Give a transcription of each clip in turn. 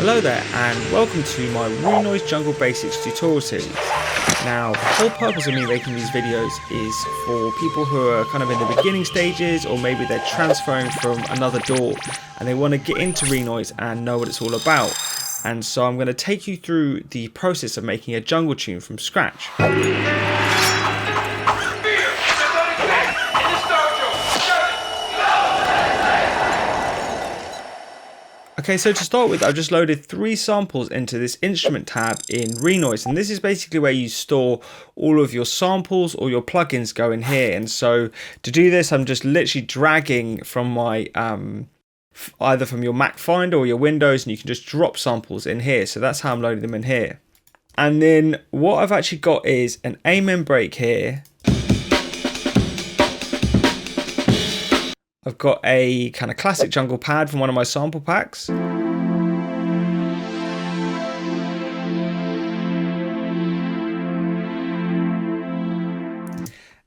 Hello there and welcome to my Renoise Jungle Basics tutorial series. Now the whole purpose of me making these videos is for people who are kind of in the beginning stages, or maybe they're transferring from another DAW and they want to get into Renoise and know what it's all about. And so I'm going to take you through the process of making a jungle tune from scratch. Okay, so to start with, I've just loaded 3 samples into this instrument tab in Renoise, and this is basically where you store all of your samples or your plugins go in here. And so to do this, I'm just literally dragging from my either from your Mac Finder or your Windows, and you can just drop samples in here. So that's how I'm loading them in here. And then what I've actually got is an Amen break here. I've got a kind of classic jungle pad from one of my sample packs. And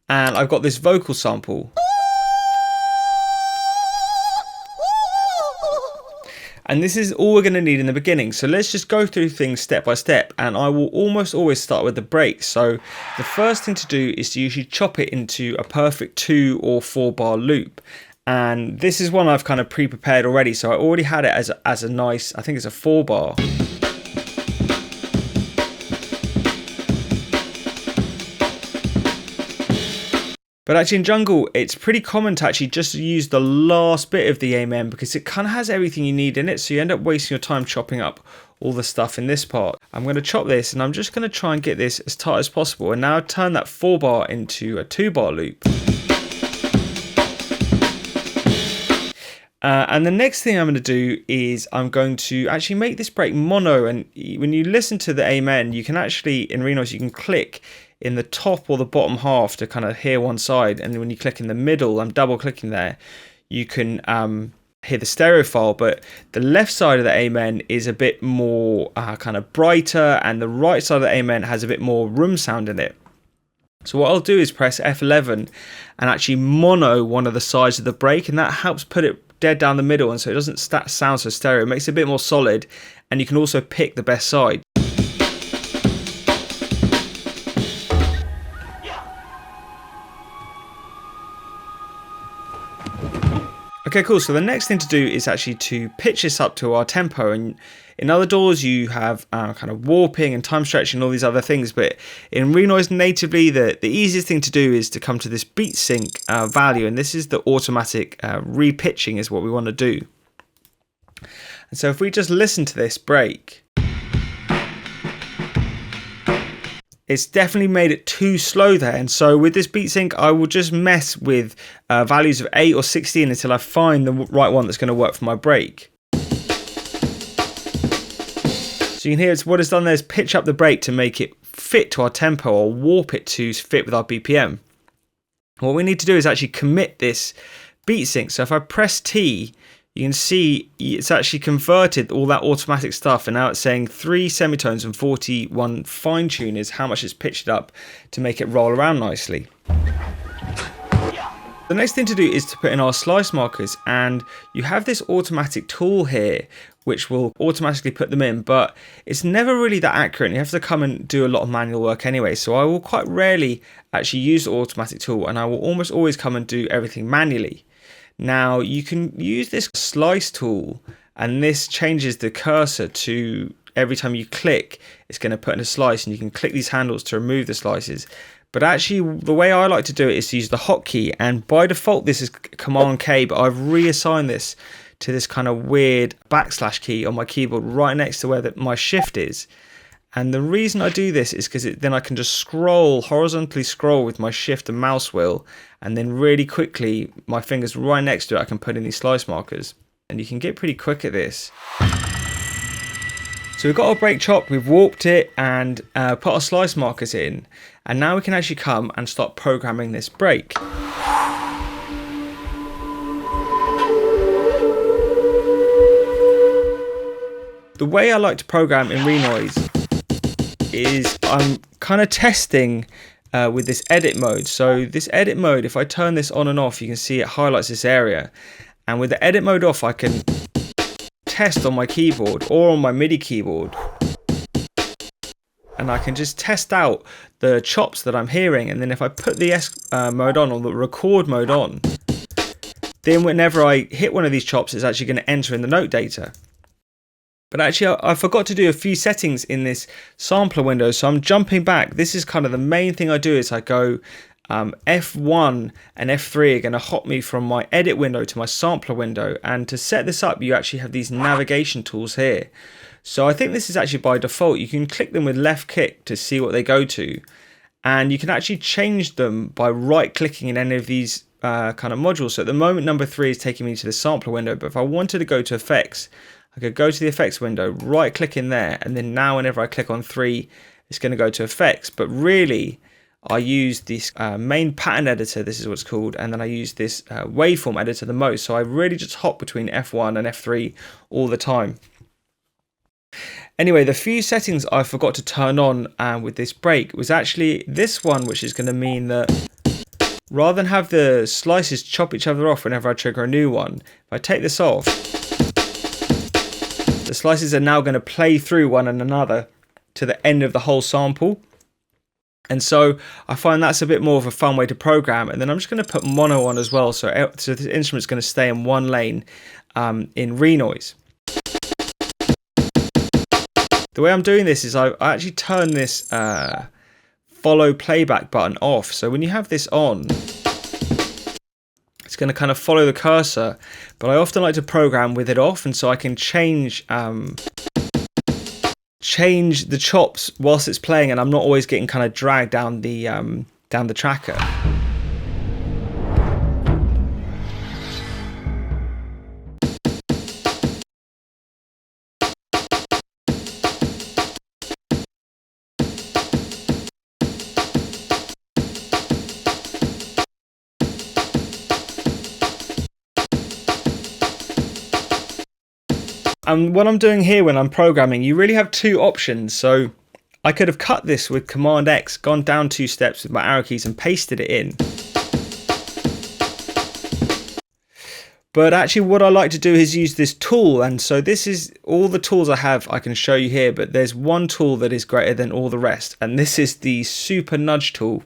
I've got this vocal sample. And this is all we're going to need in the beginning. So let's just go through things step by step. And I will almost always start with the break. So the first thing to do is to usually chop it into a perfect 2 or 4 bar loop. And this is one I've kind of pre-prepared already, so I already had it as a nice, I think it's a 4 bar. But actually in jungle, it's pretty common to actually just use the last bit of the Amen because it kind of has everything you need in it, so you end up wasting your time chopping up all the stuff in this part. I'm going to chop this and I'm just going to try and get this as tight as possible, and now turn that 4 bar into a 2 bar loop. And the next thing I'm going to do is I'm going to actually make this break mono, and when you listen to the Amen, you can actually, in Renoise, you can click in the top or the bottom half to kind of hear one side, and then when you click in the middle, I'm double clicking there, you can hear the stereo file, but the left side of the Amen is a bit more kind of brighter, and the right side of the Amen has a bit more room sound in it. So what I'll do is press F11 and actually mono one of the sides of the break, and that helps put it dead down the middle, and so it doesn't sound so stereo. It makes it a bit more solid, and you can also pick the best side. Okay, cool. So the next thing to do is actually to pitch this up to our tempo, and in other DAWs you have kind of warping and time stretching and all these other things, but in Renoise natively the easiest thing to do is to come to this Beatsync value, and this is the automatic repitching is what we want to do. And so if we just listen to this break, it's definitely made it too slow there, and so with this Beatsync I will just mess with values of 8 or 16 until I find the right one that's going to work for my break. So you can hear what it's done there is pitch up the break to make it fit to our tempo, or warp it to fit with our BPM. What we need to do is actually commit this Beatsync. So if I press T, you can see it's actually converted all that automatic stuff, and now it's saying 3 semitones and 41 fine tune is how much it's pitched up to make it roll around nicely. The next thing to do is to put in our slice markers, and you have this automatic tool here which will automatically put them in, but it's never really that accurate. You have to come and do a lot of manual work anyway, so I will quite rarely actually use the automatic tool, and I will almost always come and do everything manually. Now you can use this slice tool, and this changes the cursor to every time you click it's going to put in a slice, and you can click these handles to remove the slices. But actually the way I like to do it is to use the hotkey, and by default this is Command K, but I've reassigned this to this kind of weird backslash key on my keyboard right next to where my shift is. And the reason I do this is because then I can just horizontally scroll with my shift and mouse wheel, and then really quickly, my fingers right next to it, I can put in these slice markers. And you can get pretty quick at this. So we've got our break chop, we've warped it and put our slice markers in. And now we can actually come and start programming this break. The way I like to program in Renoise is I'm kind of testing with this edit mode. So this edit mode, if I turn this on and off, you can see it highlights this area. And with the edit mode off, I can test on my keyboard or on my MIDI keyboard, and I can just test out the chops that I'm hearing. And then if I put the S mode on, or the record mode on, then whenever I hit one of these chops, it's actually going to enter in the note data. But actually, I forgot to do a few settings in this sampler window, so I'm jumping back. This is kind of the main thing I do, is I go F1 and F3 are going to hop me from my edit window to my sampler window. And to set this up, you actually have these navigation tools here. So I think this is actually by default. You can click them with left click to see what they go to. And you can actually change them by right clicking in any of these kind of modules. So at the moment, number 3 is taking me to the sampler window. But if I wanted to go to effects, I could go to the effects window, right click in there. And then now whenever I click on 3, it's going to go to effects. But really, I use this main pattern editor, this is what it's called, and then I use this waveform editor the most. So I really just hop between F1 and F3 all the time. Anyway, the few settings I forgot to turn on with this break was actually this one, which is going to mean that rather than have the slices chop each other off whenever I trigger a new one, if I take this off, the slices are now going to play through one and another to the end of the whole sample. And so I find that's a bit more of a fun way to program. And then I'm just going to put mono on as well. So this instrument's going to stay in one lane in Renoise. The way I'm doing this is I actually turn this follow playback button off. So when you have this on, it's going to kind of follow the cursor. But I often like to program with it off, and so I can change the chops whilst it's playing, and I'm not always getting kind of dragged down the tracker. And what I'm doing here when I'm programming, you really have two options. So I could have cut this with Command Xxx, gone down 2 steps with my arrow keys and pasted it in. But actually what I like to do is use this tool. And so this is all the tools I have I can show you here, but there's one tool that is greater than all the rest. And this is the SuperNudge Tool.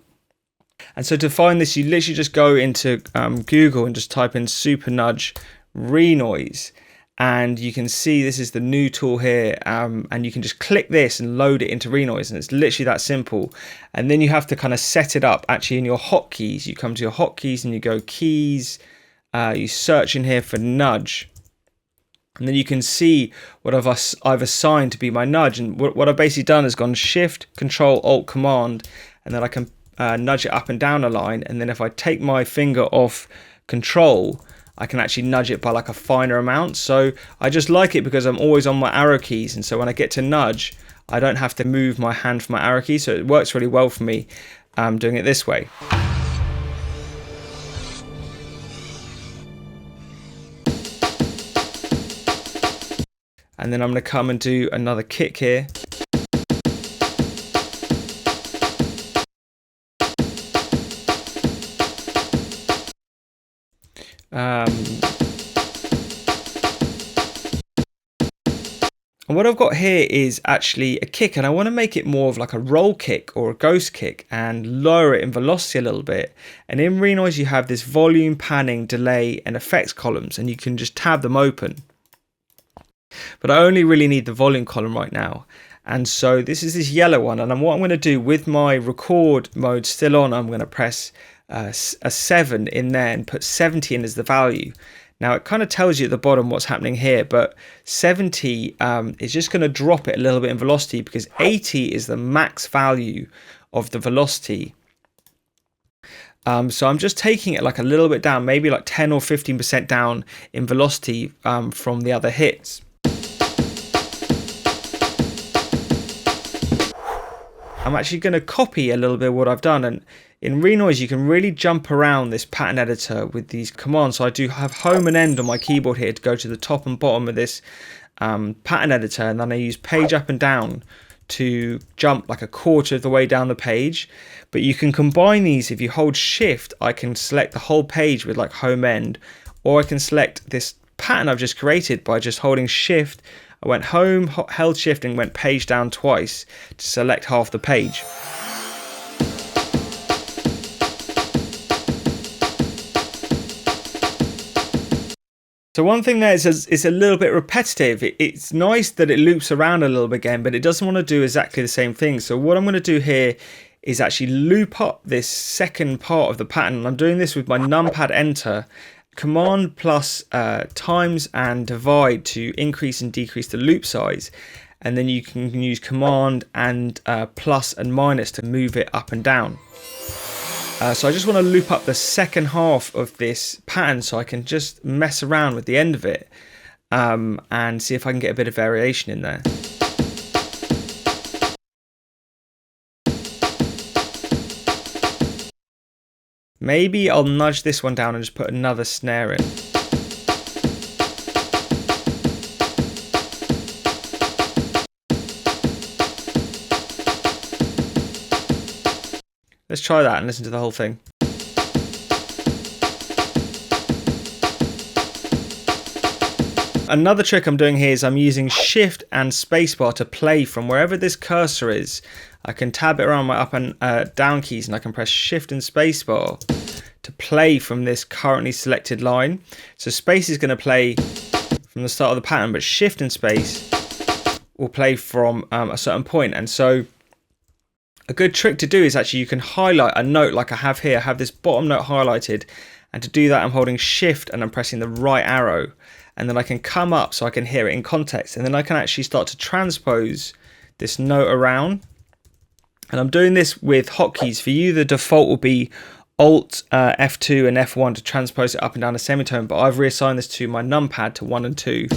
And so to find this, you literally just go into Google and just type in SuperNudge Renoise. And you can see this is the new tool here, and you can just click this and load it into Renoise, and it's literally that simple. And then you have to kind of set it up actually in your hotkeys. You come to your hotkeys and you go keys, you search in here for nudge, and then you can see what I've assigned to be my nudge. And what I've basically done is gone Shift, Control, Alt, Command, and then I can nudge it up and down a line. And then if I take my finger off Control, I can actually nudge it by like a finer amount. So I just like it because I'm always on my arrow keys, and so when I get to nudge, I don't have to move my hand from my arrow keys. So it works really well for me doing it this way. And then I'm going to come and do another kick here. And what I've got here is actually a kick, and I want to make it more of like a roll kick or a ghost kick and lower it in velocity a little bit. And in Renoise you have this volume, panning, delay and effects columns, and you can just tab them open. But I only really need the volume column right now. And so this is this yellow one, and what I'm going to do with my record mode still on, I'm going to press a 7 in there and put 70 in as the value. Now it kind of tells you at the bottom what's happening here, but 70 is just going to drop it a little bit in velocity, because 80 is the max value of the velocity. So I'm just taking it like a little bit down, maybe like 10 or 15% down in velocity from the other hits. I'm actually going to copy a little bit of what I've done, and in Renoise you can really jump around this pattern editor with these commands. So I do have home and end on my keyboard here to go to the top and bottom of this pattern editor, and then I use page up and down to jump like a quarter of the way down the page. But you can combine these. If you hold shift, I can select the whole page with like home end, or I can select this pattern I've just created by just holding shift. I went home, held shift and went page down twice to select half the page. So one thing there is it's a little bit repetitive. It's nice that it loops around a little bit again, but it doesn't want to do exactly the same thing. So what I'm going to do here is actually loop up this second part of the pattern. I'm doing this with my numpad enter, Command plus times and divide to increase and decrease the loop size. And then you can use Command and plus and minus to move it up and down. So I just want to loop up the second half of this pattern so I can just mess around with the end of it and see if I can get a bit of variation in there. Maybe I'll nudge this one down and just put another snare in. Let's try that and listen to the whole thing. Another trick I'm doing here is I'm using shift and spacebar to play from wherever this cursor is. I can tab it around my up and down keys and I can press shift and spacebar to play from this currently selected line. So space is going to play from the start of the pattern, but shift and space will play from a certain point. And so a good trick to do is actually you can highlight a note like I have here. I have this bottom note highlighted, and to do that I'm holding shift and I'm pressing the right arrow, and then I can come up so I can hear it in context, and then I can actually start to transpose this note around. And I'm doing this with hotkeys. For you the default will be Alt F2 and F1 to transpose it up and down a semitone, but I've reassigned this to my numpad to 1 and 2.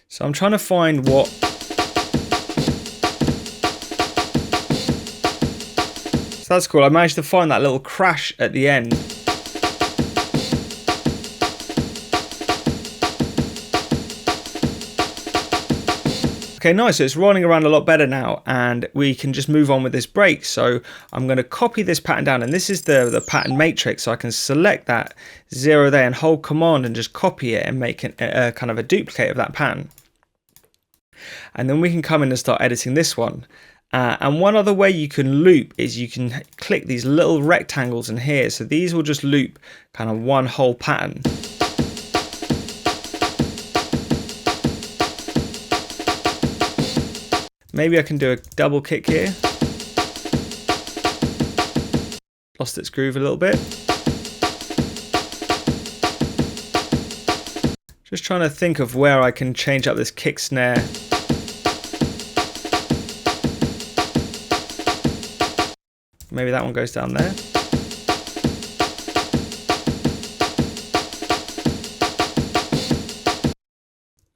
So I'm trying to find what so that's cool. I managed to find that little crash at the end. Okay, nice. So it's rolling around a lot better now, and we can just move on with this break. So I'm going to copy this pattern down, and this is the pattern matrix. So I can select that 0 there and hold Command and just copy it and make a kind of a duplicate of that pattern. And then we can come in and start editing this one. And one other way you can loop is you can click these little rectangles in here. So these will just loop kind of one whole pattern. Maybe I can do a double kick here. Lost its groove a little bit. Just trying to think of where I can change up this kick snare. Maybe that one goes down there.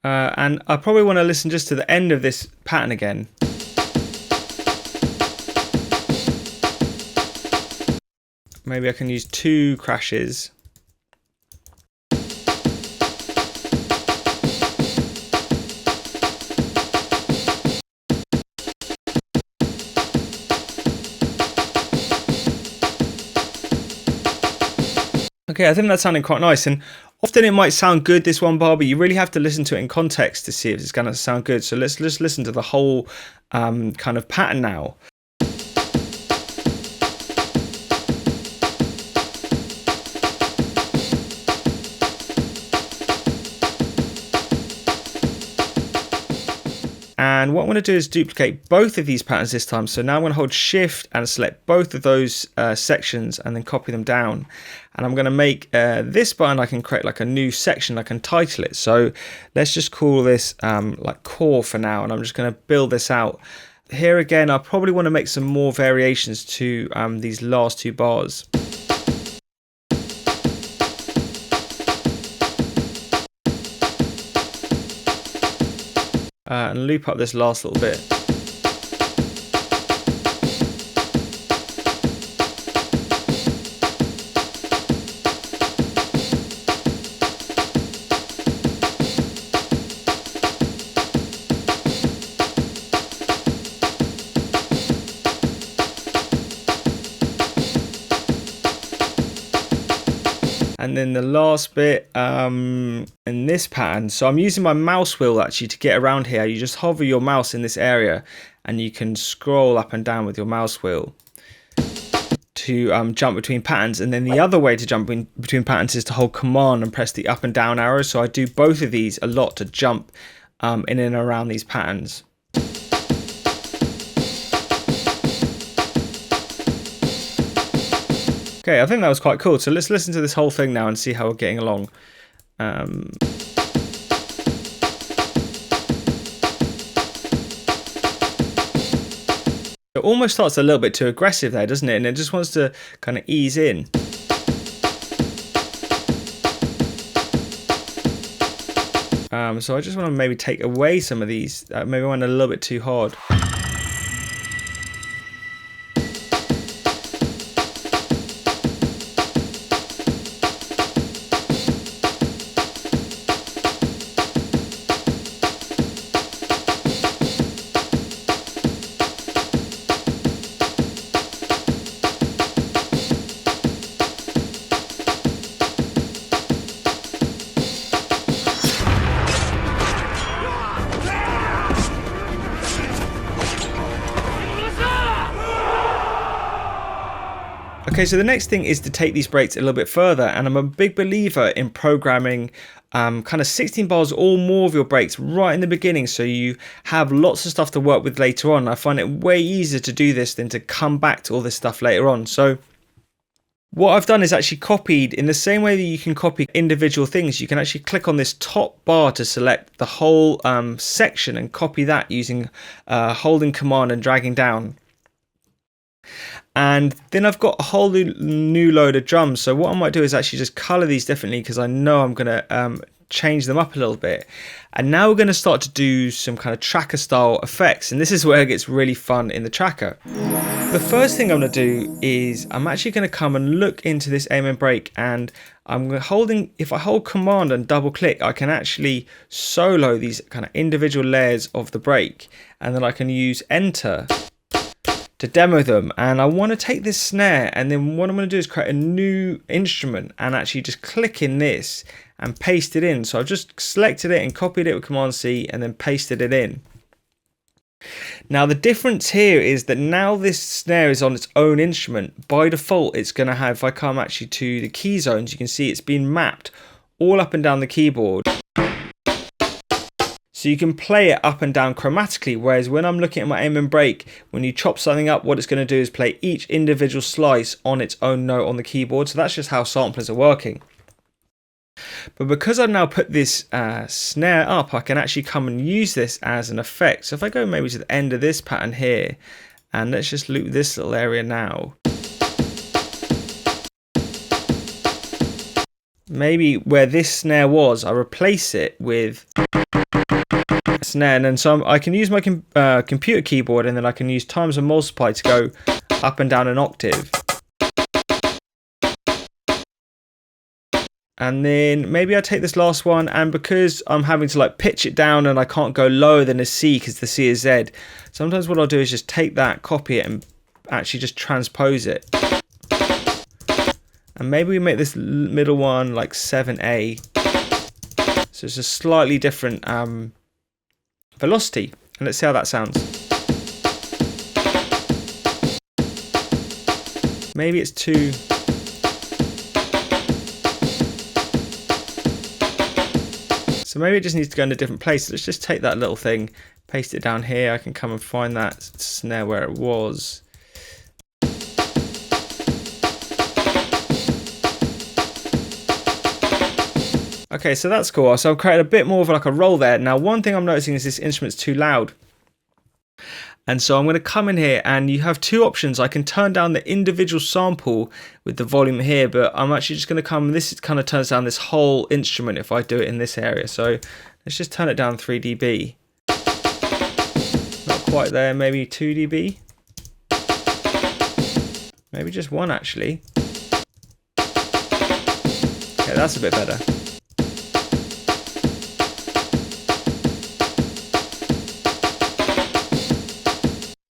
And I probably want to listen just to the end of this pattern again. Maybe I can use 2 crashes. Okay, I think that's sounding quite nice, and often it might sound good, this one bar, but you really have to listen to it in context to see if it's going to sound good. So let's just listen to the whole kind of pattern now. And what I'm going to do is duplicate both of these patterns this time. So now I'm going to hold shift and select both of those sections and then copy them down. And I'm going to make this button, I can create like a new section, I can title it. So let's just call this like core for now. And I'm just going to build this out. Here again, I probably want to make some more variations to these last 2 bars. And loop up this last little bit. And then the last bit in this pattern, so I'm using my mouse wheel actually to get around here. You just hover your mouse in this area and you can scroll up and down with your mouse wheel to jump between patterns. And then the other way to jump between patterns is to hold Command and press the up and down arrows. So I do both of these a lot to jump in and around these patterns. Okay, I think that was quite cool. So let's listen to this whole thing now and see how we're getting along. It almost starts a little bit too aggressive there, doesn't it? And it just wants to kind of ease in. So I just want to maybe take away some of these. Maybe I went a little bit too hard. Okay, so the next thing is to take these breaks a little bit further, and I'm a big believer in programming kind of 16 bars or more of your breaks right in the beginning, so you have lots of stuff to work with later on. I find it way easier to do this than to come back to all this stuff later on. So what I've done is actually copied, in the same way that you can copy individual things, you can actually click on this top bar to select the whole section and copy that using holding Command and dragging down. And then I've got a whole new load of drums. So what I might do is actually just color these differently, because I know I'm going to change them up a little bit. And now we're going to start to do some kind of tracker style effects. And this is where it gets really fun in the tracker. The first thing I'm going to do is I'm actually going to come and look into this Amen break, and I'm holding, if I hold Command and double click, I can actually solo these kind of individual layers of the break, and then I can use Enter to demo them. And I want to take this snare, and then what I'm going to do is create a new instrument and actually just click in this and paste it in. So I've just selected it and copied it with Command C and then pasted it in. Now the difference here is that now this snare is on its own instrument. By default it's going to have, if I come actually to the key zones, you can see it's been mapped all up and down the keyboard. So you can play it up and down chromatically, whereas when I'm looking at my Amen break, when you chop something up, what it's going to do is play each individual slice on its own note on the keyboard. So that's just how samplers are working. But because I've now put this snare up, I can actually come and use this as an effect. So if I go maybe to the end of this pattern here, and let's just loop this little area now. Maybe where this snare was, I replace it with snare, and then so I can use my computer keyboard, and then I can use times and multiply to go up and down an octave. And then maybe I take this last one, and because I'm having to like pitch it down and I can't go lower than a C because the C is Z, sometimes what I'll do is just take that, copy it, and actually just transpose it. And maybe we make this middle one like 7A. So it's a slightly different velocity, and let's see how that sounds. Maybe it's too... So maybe it just needs to go in a different place. Let's just take that little thing, paste it down here. I can come and find that snare where it was. Okay, so that's cool. So I've created a bit more of like a roll there. Now, one thing I'm noticing is this instrument's too loud. And so I'm going to come in here, and you have two options. I can turn down the individual sample with the volume here, but I'm actually just going to come, this kind of turns down this whole instrument if I do it in this area. So let's just turn it down 3 dB. Not quite there, maybe 2 dB. Maybe just 1 actually. Okay, that's a bit better.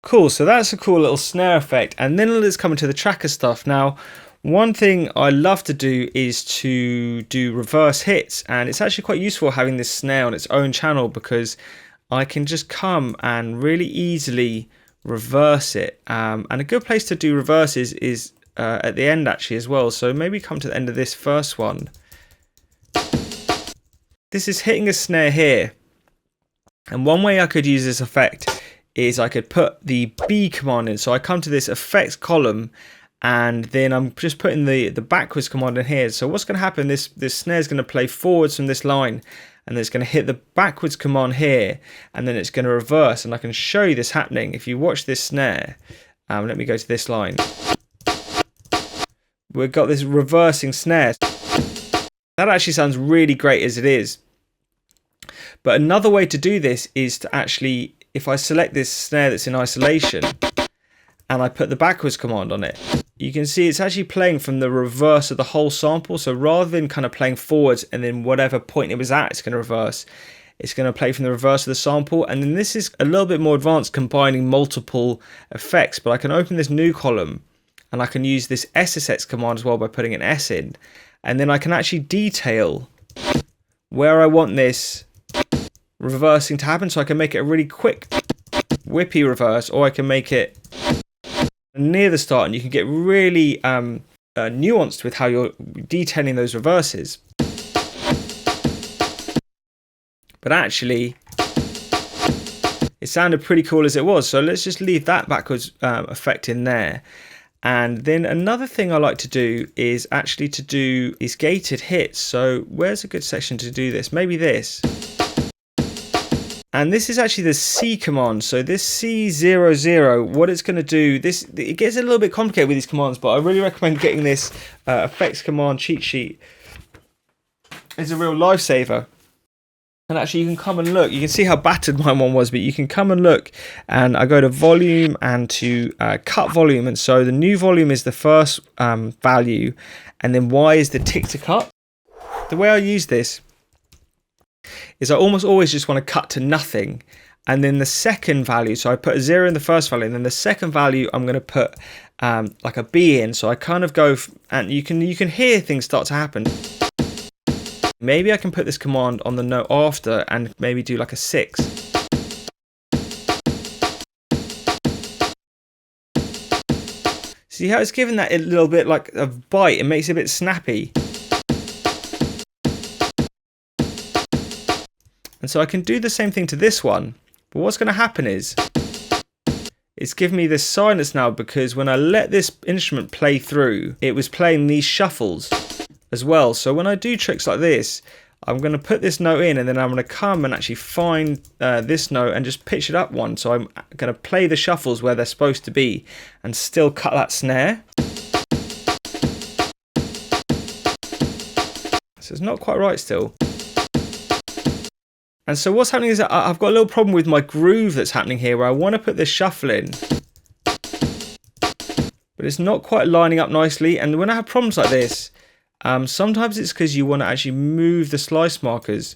Cool, so that's a cool little snare effect. And then let's come into the tracker stuff. Now, One thing I love to do is to do reverse hits, and it's actually quite useful having this snare on its own channel because I can just come and really easily reverse it. And a good place to do reverses is at the end actually as well. So maybe come to the end of this first one. This is hitting a snare here. And one way I could use this effect is I could put the B command in. So I come to this effects column, and then I'm just putting the backwards command in here. So what's going to happen, this snare is going to play forwards from this line, and then it's going to hit the backwards command here, and then it's going to reverse. And I can show you this happening. If you watch this snare, let me go to this line. We've got this reversing snare. That actually sounds really great as it is. But another way to do this is to actually, if I select this snare that's in isolation and I put the backwards command on it, you can see it's actually playing from the reverse of the whole sample. So rather than kind of playing forwards and then whatever point it was at, it's going to reverse. It's going to play from the reverse of the sample. And then this is a little bit more advanced, combining multiple effects. But I can open this new column and I can use this SSX command as well by putting an S in. And then I can actually detail where I want this reversing to happen. So I can make it a really quick whippy reverse, or I can make it near the start, and you can get really nuanced with how you're detailing those reverses. But actually, it sounded pretty cool as it was. So let's just leave that backwards effect in there. And then another thing I like to do is actually to do these gated hits. So where's a good section to do this? Maybe this. And this is actually the C command. So this C00, what it's going to do, it gets a little bit complicated with these commands, but I really recommend getting this effects command cheat sheet. It's a real lifesaver. And actually you can come and look, you can see how battered my one was, but you can come and look, and I go to volume and to cut volume. And so the new volume is the first value, and then Y is the tick to cut. The way I use this is I almost always just want to cut to nothing, and then the second value, so I put a 0 in the first value, and then the second value I'm going to put like a B in. So I kind of go, and you can hear things start to happen. Maybe I can put this command on the note after and maybe do like a 6. See how it's given that a little bit like a bite? It makes it a bit snappy. And so I can do the same thing to this one. But what's going to happen is it's given me this silence now, because when I let this instrument play through, it was playing these shuffles as well. So when I do tricks like this, I'm going to put this note in, and then I'm going to come and actually find this note and just pitch it up one. So I'm going to play the shuffles where they're supposed to be and still cut that snare. So it's not quite right still. And so what's happening is that I've got a little problem with my groove that's happening here, where I want to put this shuffle in, but it's not quite lining up nicely. And when I have problems like this, sometimes it's because you want to actually move the slice markers.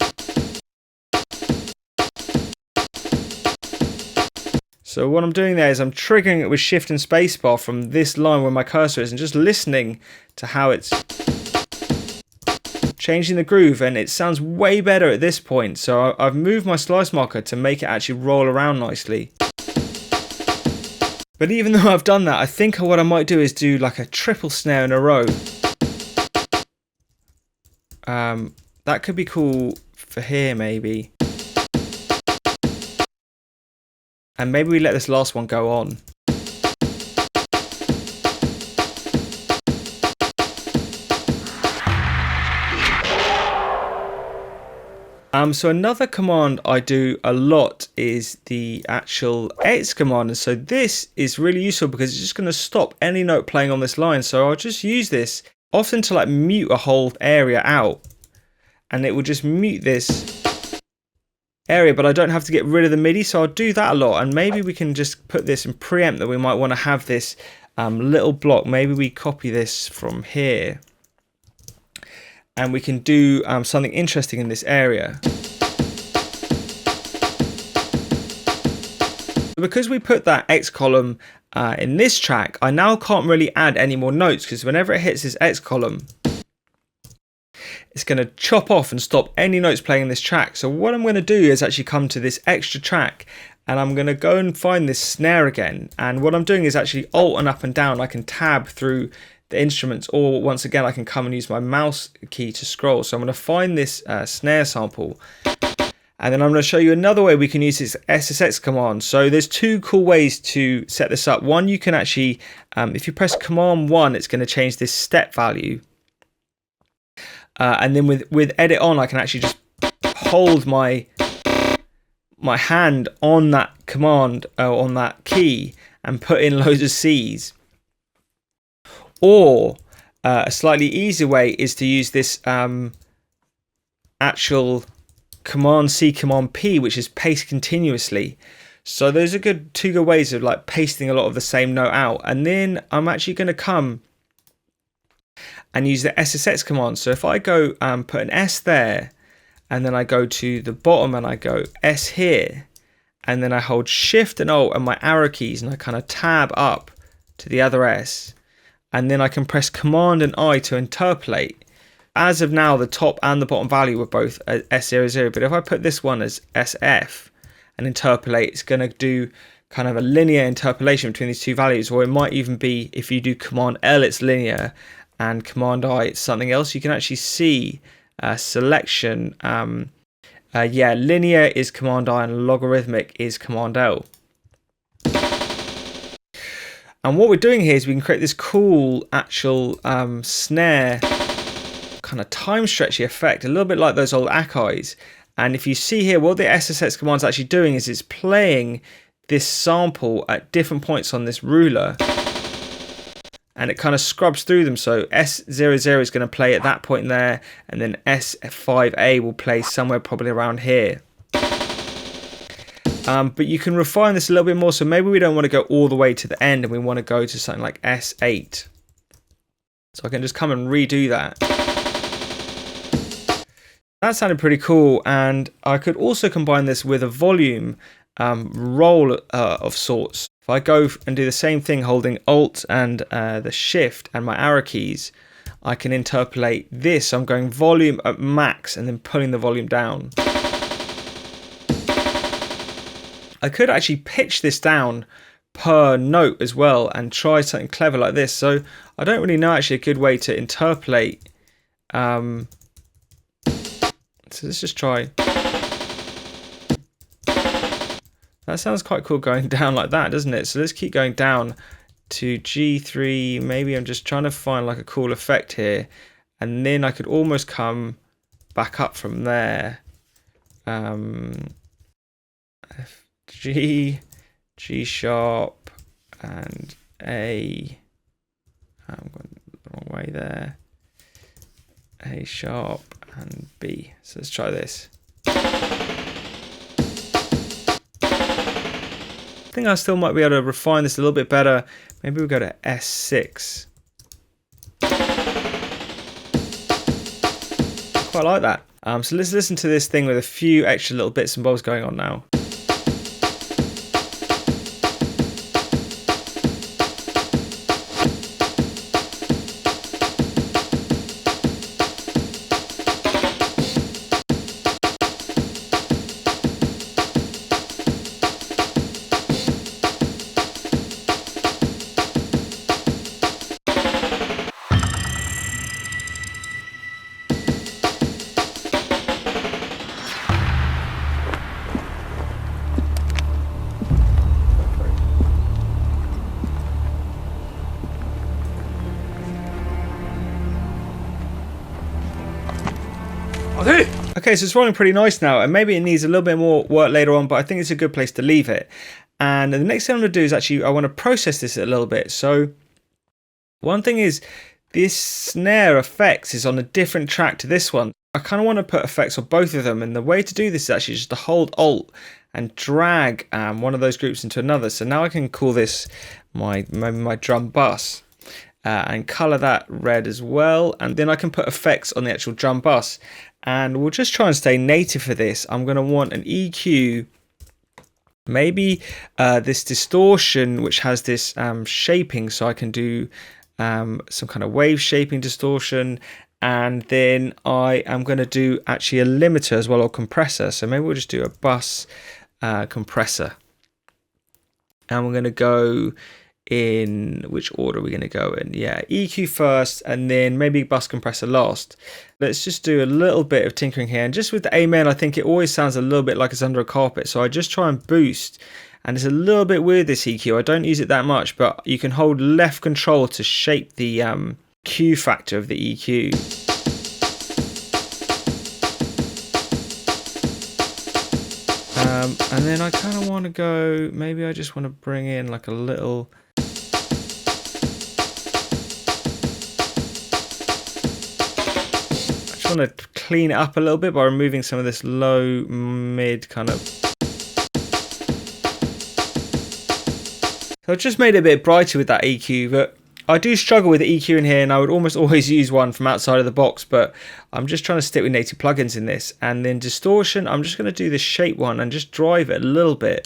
So what I'm doing there is I'm triggering it with shift and spacebar from this line where my cursor is, and just listening to how it's changing the groove, and it sounds way better at this point. So I've moved my slice marker to make it actually roll around nicely. But even though I've done that, I think what I might do is do like a triple snare in a row. That could be cool for here maybe. And maybe we let this last one go on. So another command I do a lot is the actual Xxx command. And so this is really useful because it's just going to stop any note playing on this line. So I'll just use this often to like mute a whole area out, and it will just mute this area, but I don't have to get rid of the MIDI. So I'll do that a lot. And maybe we can just put this in preempt that we might want to have this little block. Maybe we copy this from here, and we can do something interesting in this area. Because we put that X column in this track, I now can't really add any more notes, because whenever it hits this X column, it's going to chop off and stop any notes playing in this track. So what I'm going to do is actually come to this extra track, and I'm going to go and find this snare again. And what I'm doing is actually Alt and up and down. I can tab through the instruments, or once again I can come and use my mouse key to scroll. So I'm going to find this snare sample, and then I'm going to show you another way we can use this SSX command. So there's two cool ways to set this up. One, you can actually, if you press Command 1, it's going to change this step value. And then with edit on, I can actually just hold my hand on that command, on that key, and put in loads of C's. Or a slightly easier way is to use this actual Command C, Command P, which is paste continuously. So those are two good ways of like pasting a lot of the same note out. And then I'm actually going to come and use the SSX command. So if I go put an S there, and then I go to the bottom and I go S here, and then I hold Shift and Alt and my arrow keys, and I kind of tab up to the other S, and then I can press Command and I to interpolate. As of now, the top and the bottom value were both S00, but if I put this one as SF and interpolate, it's going to do kind of a linear interpolation between these two values. Or it might even be, if you do Command L, it's linear, and Command I, it's something else. You can actually see selection. Yeah, linear is Command I and logarithmic is Command L. And what we're doing here is we can create this cool actual snare kind of time stretchy effect, a little bit like those old Akai's. And if you see here, what the SSX command is actually doing is it's playing this sample at different points on this ruler, and it kind of scrubs through them. So S00 is going to play at that point there, and then S5A will play somewhere probably around here. But you can refine this a little bit more. So maybe we don't want to go all the way to the end, and we want to go to something like S8. So I can just come and redo that. That sounded pretty cool, and I could also combine this with a volume roll of sorts. If I go and do the same thing holding Alt and the Shift and my arrow keys, I can interpolate this. So I'm going volume at max and then pulling the volume down. I could actually pitch this down per note as well and try something clever like this. So I don't really know actually a good way to interpolate. So let's just try. That sounds quite cool going down like that, doesn't it? So let's keep going down to G3. Maybe I'm just trying to find like a cool effect here. And then I could almost come back up from there. F, G, G sharp, and A. I'm going the wrong way there. A sharp and B. So let's try this. I think I still might be able to refine this a little bit better. Maybe we'll go to S6. Quite like that. So let's listen to this thing with a few extra little bits and bobs going on now. Okay, so it's rolling pretty nice now, and maybe it needs a little bit more work later on, but I think it's a good place to leave it. And the next thing I'm going to do is actually, I want to process this a little bit. So one thing is, this Snare FX is on a different track to this one. I kind of want to put effects on both of them, and the way to do this is actually just to hold Alt and drag one of those groups into another. So now I can call this my drum bus. And color that red as well, and then I can put effects on the actual drum bus, and we'll just try and stay native for this. I'm going to want an EQ Maybe this distortion, which has this shaping, so I can do some kind of wave shaping distortion. And then I am going to do actually a limiter as well, or compressor. So maybe we'll just do a bus compressor. And we're going to go in, which order are we going to go in? Yeah, EQ first, and then maybe bus compressor last. Let's just do a little bit of tinkering here. And just with the Amen, I think it always sounds a little bit like it's under a carpet. So I just try and boost. And it's a little bit weird, this EQ. I don't use it that much, but you can hold left control to shape the Q factor of the EQ. And then I kind of want to go, maybe I just want to bring in like a little... I just want to clean it up a little bit by removing some of this low, mid kind of... So I've just made it a bit brighter with that EQ, but I do struggle with the EQ in here, and I would almost always use one from outside of the box, but I'm just trying to stick with native plugins in this. And then distortion, I'm just going to do this shape one and just drive it a little bit.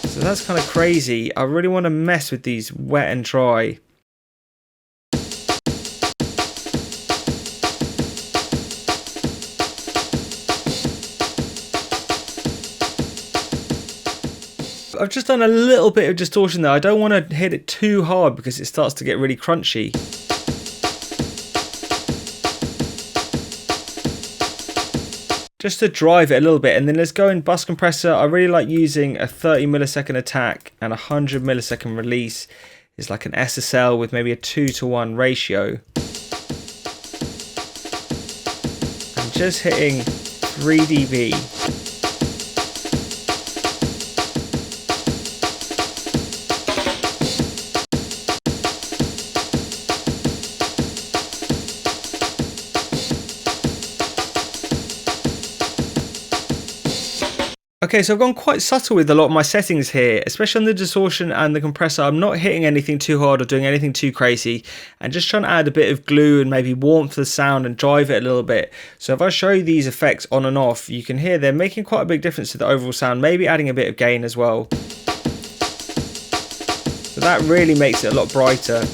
So that's kind of crazy. I really want to mess with these wet and dry. I've just done a little bit of distortion there. I don't want to hit it too hard because it starts to get really crunchy. Just to drive it a little bit, and then let's go in bus compressor. I really like using a 30 millisecond attack and 100 millisecond release. It's like an SSL with maybe a 2:1 ratio. I'm just hitting 3 dB. Okay, so I've gone quite subtle with a lot of my settings here, especially on the distortion and the compressor. I'm not hitting anything too hard or doing anything too crazy, and just trying to add a bit of glue and maybe warmth to the sound and drive it a little bit. So if I show you these effects on and off, you can hear they're making quite a big difference to the overall sound, maybe adding a bit of gain as well. So that really makes it a lot brighter.